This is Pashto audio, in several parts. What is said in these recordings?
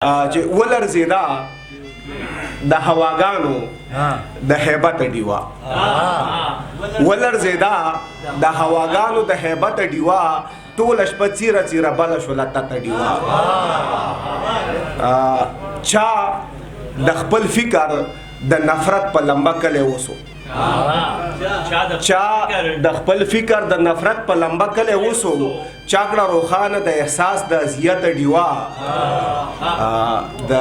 چې ولرزیدا د هواګانو د هیبت ډیوا ولرزیدا د هواګانو د هیبت ډیوا ټول شپه چیره چیره بل شو لته ډیوا چا د خپل فکر د نفرت په لمبه کله وسو چا د خپل فکر د نفرت په لمبه کله وسو چاکړه روخانه د احساس د اذیت ډیوا د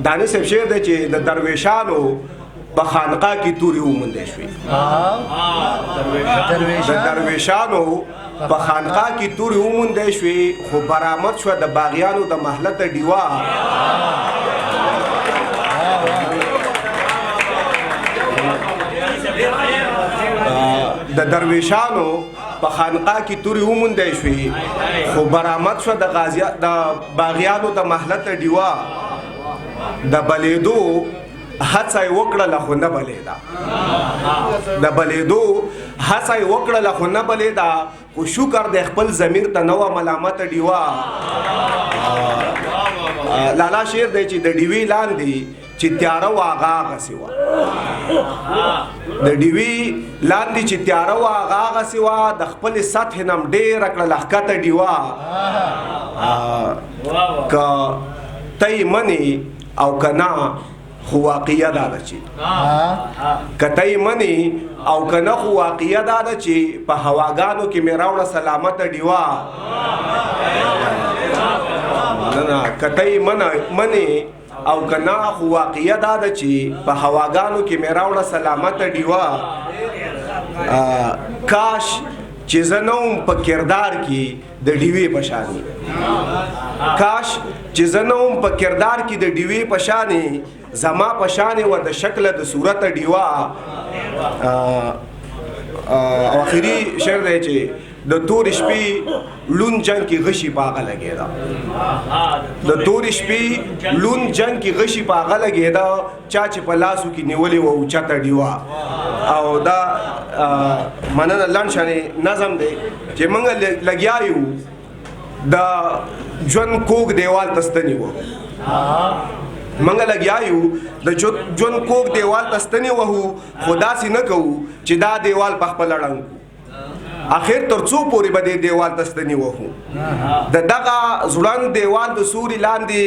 دانش شعر دی چې د درویشانو په خانقاه کې توري وموندې شوې د درویشانو په خانقاه کې توري وموندې شوې خو برآمد شوه د باغیانو د محلت ډیوا د درویشانو په خانقاه کې توري وموندې شوې خو برآمد شوه د باغیانو د محلت ډیوا د بلیدو هڅه یې وکړله خو نه بلیده د بلیدو هڅه یې وکړله خو نه بلیده خو شکر د خپل ضمیر ته نه وه ملامت ډیوا لالا شعر دی چې د ډیوې لاندې چې تیاره وه هغه هغسې وه د ډیوې لاندې چې تیاره وه هغه هغسې وه د خپلې سطحې نه هم ډېره کړله ښکته ډیوا که ته یې منې او که نه خو واقعیه دا ده چې که ته یې منې او که نه خو واقعیه دا ده چې په هواګانو کې مې راوړه سلامته ډیوا که ته یې منې او که نه خو واقعیه دا ده چې په هواګانو کې مې راوړه سلامته ډیوا کاش چې زه نه وم په کردار کې د ډیوې په شانې کاش چې زه نه وم په کردار کې د ډیوې په شانې زما په شانې و د شکله د صورت ډیوا او اخري شعر دی چې د تورې شپې لون جنګ کې غشي په هغه لګېده د تورې شپې لون جنګ کې غشي په هغه لګېده چا چې په لاسو کې نیولې وه اوچته ډیوا او دا مننه لنډ شانې نظم دی چې موږ لګیا یو د ژوند کوږ دیوال ته ستنې وو موږ لګیا یو د ژوند کوږ دیوال ته ستنې وهو خو داسې نه کوو چې دا دیوال په خپله ړنګ اخر تر څو پورې به دې دیوال ته ستنې وهو د دغه ځوړند دیوال د سوري لاندې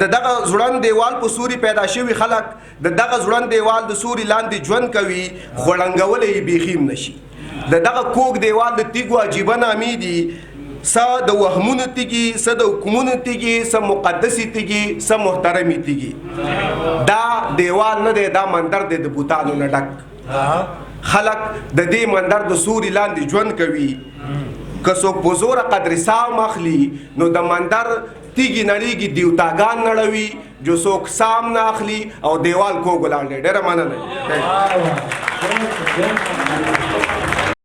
د دغه ځوړند دیوال په سوري پیدا شوي خلک د دغه ځوړند دیوال د سوري لاندې ژوند کوي خو ړنګولی یې بیخي هم نشي د دغه کوږ دیوال د تیږو عجیبه نامې دي څه د وهمونو تیږي څه د حکمونو تیږي څه مقدسې تیږي څه محترمې تیږي دا دیوال نه دی دا مندر دی د بوتانو نه ډک خلک د دې مندر د سوري لاندې ژوند کوي که څوک په زوره قدر سام اخلي نو د مندر تیږي نړیږي دیوتاګان نړوي جو څوک سام نه اخلي او دیوال کوږ ولاړ دی ډېره مننه